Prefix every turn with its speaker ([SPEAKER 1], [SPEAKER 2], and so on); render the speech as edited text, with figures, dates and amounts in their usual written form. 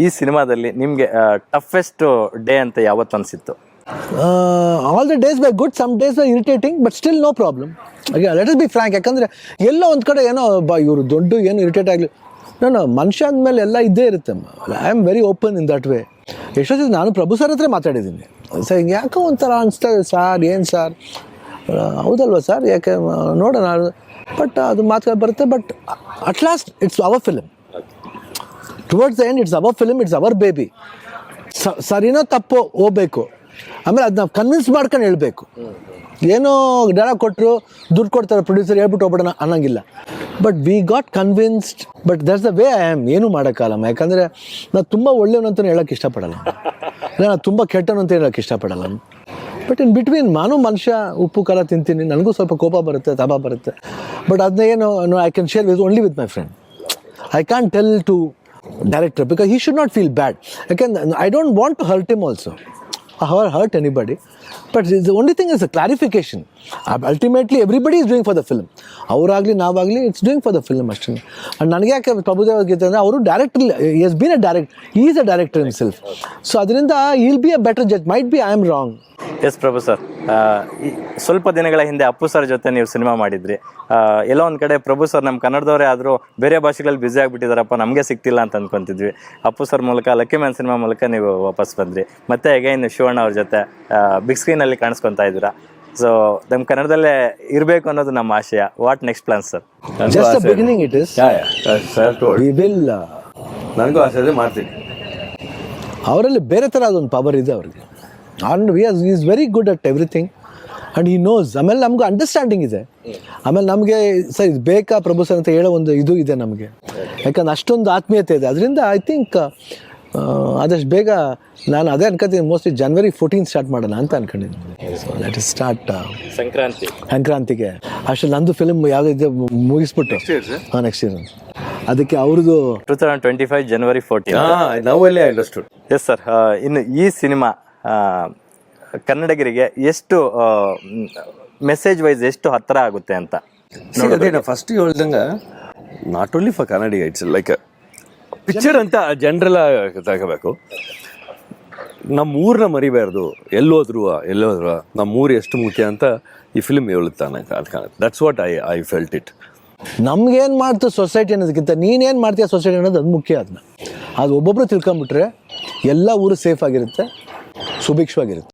[SPEAKER 1] ಈ ಸಿನಿಮಾದಲ್ಲಿ ನಿಮಗೆ ಟಫೆಸ್ಟ್ ಡೇ ಅಂತ ಯಾವತ್ತು ಅನಿಸಿತ್ತು?
[SPEAKER 2] All the days were good, some days were irritating, but still no problem. Let us be frank. ಯಾಕಂದರೆ ಎಲ್ಲೋ ಒಂದು ಕಡೆ ಏನೋ ಇವರು ದೊಡ್ಡ ಏನು ಇರಿಟೇಟ್ ಆಗಲಿ, ನಾನು ಮನುಷ್ಯ ಅಂದಮೇಲೆ ಎಲ್ಲ ಇದ್ದೇ ಇರುತ್ತೆ. I am very open in that way. ಎಷ್ಟೊತ್ತಿಗೆ ನಾನು ಪ್ರಭು ಸರ್ ಹತ್ರ ಮಾತಾಡಿದ್ದೀನಿ. ಸರ್ ಯಾಕೋ ಒಂಥರ ಅನಿಸ್ತದೆ ಸರ್, ಏನು ಸರ್ ಹೌದಲ್ವ ಸರ್, ಯಾಕೆ ನೋಡೋಣ, ಬಟ್ ಅದು ಮಾತುಗಳು ಬರುತ್ತೆ. But at last it's our film. Towards the end it's our film, it's our baby. ಸರಿನೋ ತಪ್ಪೋ ಹೋಗ್ಬೇಕು, ಆಮೇಲೆ ಅದನ್ನ ಕನ್ವಿನ್ಸ್ ಮಾಡ್ಕೊಂಡು ಹೇಳ್ಬೇಕು. ಏನೋ ಡೈಲಾಗ್ ಕೊಟ್ಟರು, ದುಡ್ಡು ಕೊಡ್ತಾರೆ ಪ್ರೊಡ್ಯೂಸರ್, ಹೇಳ್ಬಿಟ್ಟು ಹೋಗ್ಬಿಡೋಣ ಅನ್ನೋಂಗಿಲ್ಲ. But we got convinced, but that's the way I am. ಏನೂ ಮಾಡೋಕ್ಕಾಗಲ್ಲ. ಯಾಕಂದರೆ ನಾನು ತುಂಬ ಒಳ್ಳೆಯವನಂತಲೂ ಹೇಳೋಕ್ಕೆ ಇಷ್ಟಪಡಲ್ಲ, ನಾನು ತುಂಬ ಕೆಟ್ಟವನಂತ ಹೇಳೋಕ್ಕೆ ಇಷ್ಟಪಡಲ್ಲ. ಬಟ್ ಇನ್ ಬಿಟ್ವೀನ್ ನಾನು ಮನುಷ್ಯ, ಉಪ್ಪು ಖಾರ ತಿಂತೀನಿ, ನನಗೂ ಸ್ವಲ್ಪ ಕೋಪ ಬರುತ್ತೆ, ತಾಪ ಬರುತ್ತೆ. ಬಟ್ ಅದನ್ನ ಏನು I can share with only with my friend. I can tell to director because he should not feel bad. ಯಾಕೆಂದ್ರೆ I don't want to hurt him also or hurt anybody, but the only thing is a clarification. Ultimately everybody is doing for the film. ಅವರಾಗಲಿ ನಾವಾಗಲಿ it's doing for the film ಅಷ್ಟೇ. And ನನಗೆ ಯಾಕೆ ಪ್ರಭುದೇವ ಗೀತೆ ಅಂದರೆ ಅವರು director, he has been a director, he is a director himself. So ಅದರಿಂದ he will be a better judge. Might be I am wrong.
[SPEAKER 1] S Prabhu sir, ಸ್ವಲ್ಪ ದಿನಗಳ ಹಿಂದೆ ಅಪ್ಪು ಸರ್ ಜೊತೆ ನೀವು ಸಿನಿಮಾ ಮಾಡಿದ್ರಿ. ಎಲ್ಲೋ ಒಂದು ಕಡೆ ಪ್ರಭು ಸರ್ ನಮ್ಮ ಕನ್ನಡದವರೇ ಆದರೂ ಬೇರೆ ಭಾಷೆಗಳಲ್ಲಿ ಬ್ಯುಸಿ ಆಗಿಬಿಟ್ಟಿದಾರಪ್ಪ, ನಮಗೆ ಸಿಗ್ತಿಲ್ಲ ಅಂತ ಅಂದ್ಕೊತಿದ್ವಿ. ಅಪ್ಪು ಸರ್ ಮೂಲಕ ಲಕ್ಕಿ ಮ್ಯಾನ್ ಸಿನಿಮಾ ಮೂಲಕ ನೀವು ವಾಪಸ್ ಬಂದ್ರಿ. ಮತ್ತೆ ಅಗೈನ್ ಶಿವಣ್ಣ ಅವ್ರ ಜೊತೆ ಬಿಗ್ ಸ್ಕ್ರೀನಲ್ಲಿ ಕಾಣಿಸ್ಕೊತಾ ಇದ್ದೀರಾ. ಸೊ ನಮ್ಮ ಕನ್ನಡದಲ್ಲೇ ಇರಬೇಕು ಅನ್ನೋದು ನಮ್ಮ ಆಶಯ. What next plan sir?
[SPEAKER 2] Just the beginning it is. We will
[SPEAKER 3] ನನಗೂ ಆಸೆ ಇದೆ, ಮಾಡ್ತೀನಿ.
[SPEAKER 2] ಅವರಲ್ಲಿ ಬೇರೆ ಥರ ಅದೊಂದು ಪವರ್ ಇದೆ ಅವ್ರಿಗೆ. And he is very good at everything and he knows. ಆಮೇಲೆ ನಮ್ಗೆ ಅಂಡರ್ಸ್ಟ್ಯಾಂಡಿಂಗ್ ಇದೆ. ಆಮೇಲೆ ನಮಗೆ ಸರ್ ಇದು ಬೇಕಾ ಪ್ರಭು ಸರ್ ಅಂತ ಹೇಳೋ ಒಂದು ಇದು ಇದೆ ನಮಗೆ, ಯಾಕಂದ್ರೆ ಅಷ್ಟೊಂದು ಆತ್ಮೀಯತೆ ಇದೆ. ಅದರಿಂದ ಐ ಥಿಂಕ್ ಆದಷ್ಟು ಬೇಗ ನಾನು ಅದೇ ಅನ್ಕೋತೀನಿ, ಮೋಸ್ಟ್ಲಿ January 14 ಸ್ಟಾರ್ಟ್ ಮಾಡೋಣ ಅಂತ ಅನ್ಕೊಂಡಿದ್ದೀನಿ. ಸೊ ಲೆಟ್ ಇಸ್ ಸ್ಟಾರ್ಟ್ ಸಂಕ್ರಾಂತಿಗೆ ಅಷ್ಟು ನಂದು ಫಿಲ್ಮ್ ಯಾವುದಿದೆ ಮುಗಿಸ್ಬಿಟ್ಟು ನೆಕ್ಸ್ಟ್ ಇಯರ್ ಅದಕ್ಕೆ ಅವ್ರದ್ದು
[SPEAKER 1] 2025 January 14.
[SPEAKER 3] ನಾವಲ್ಲೇ ಅಂಡರ್ಸ್ಟುಡ್.
[SPEAKER 1] ಎಸ್ ಸರ್, ಇನ್ನು ಈ ಸಿನಿಮಾ ಕನ್ನಡಿಗರಿಗೆ ಎಷ್ಟು ಮೆಸೇಜ್ ವೈಸ್ ಎಷ್ಟು ಹತ್ತಿರ ಆಗುತ್ತೆ ಅಂತ
[SPEAKER 3] ಅದೇ ನಾ ಫಸ್ಟ್ ಹೇಳ್ದಂಗೆ, not only for Kannadiga, it's like picture ಅಂತ ಜನರಲ್ ತಗೋಬೇಕು. ನಮ್ಮ ಊರನ್ನ ಮರಿಬಾರ್ದು, ಎಲ್ಲೋದ್ರು ನಮ್ಮ ಊರು ಎಷ್ಟು ಮುಖ್ಯ ಅಂತ ಈ ಫಿಲ್ಮ್ ಹೇಳುತ್ತಾನೆ. That's what I felt it.
[SPEAKER 2] ನಮ್ಗೇನು ಮಾಡ್ತು ಸೊಸೈಟಿ ಅನ್ನೋದಕ್ಕಿಂತ ನೀನೇನು ಮಾಡ್ತೀಯ ಸೊಸೈಟಿ ಅನ್ನೋದು ಅದು ಮುಖ್ಯ. ಅದನ್ನ ಅದು ಒಬ್ಬೊಬ್ಬರು ತಿಳ್ಕೊಂಬಿಟ್ರೆ ಎಲ್ಲ ಊರು ಸೇಫ್ ಆಗಿರುತ್ತೆ, ಸುಭಿಕ್ಷವಾಗಿರುತ್ತೆ.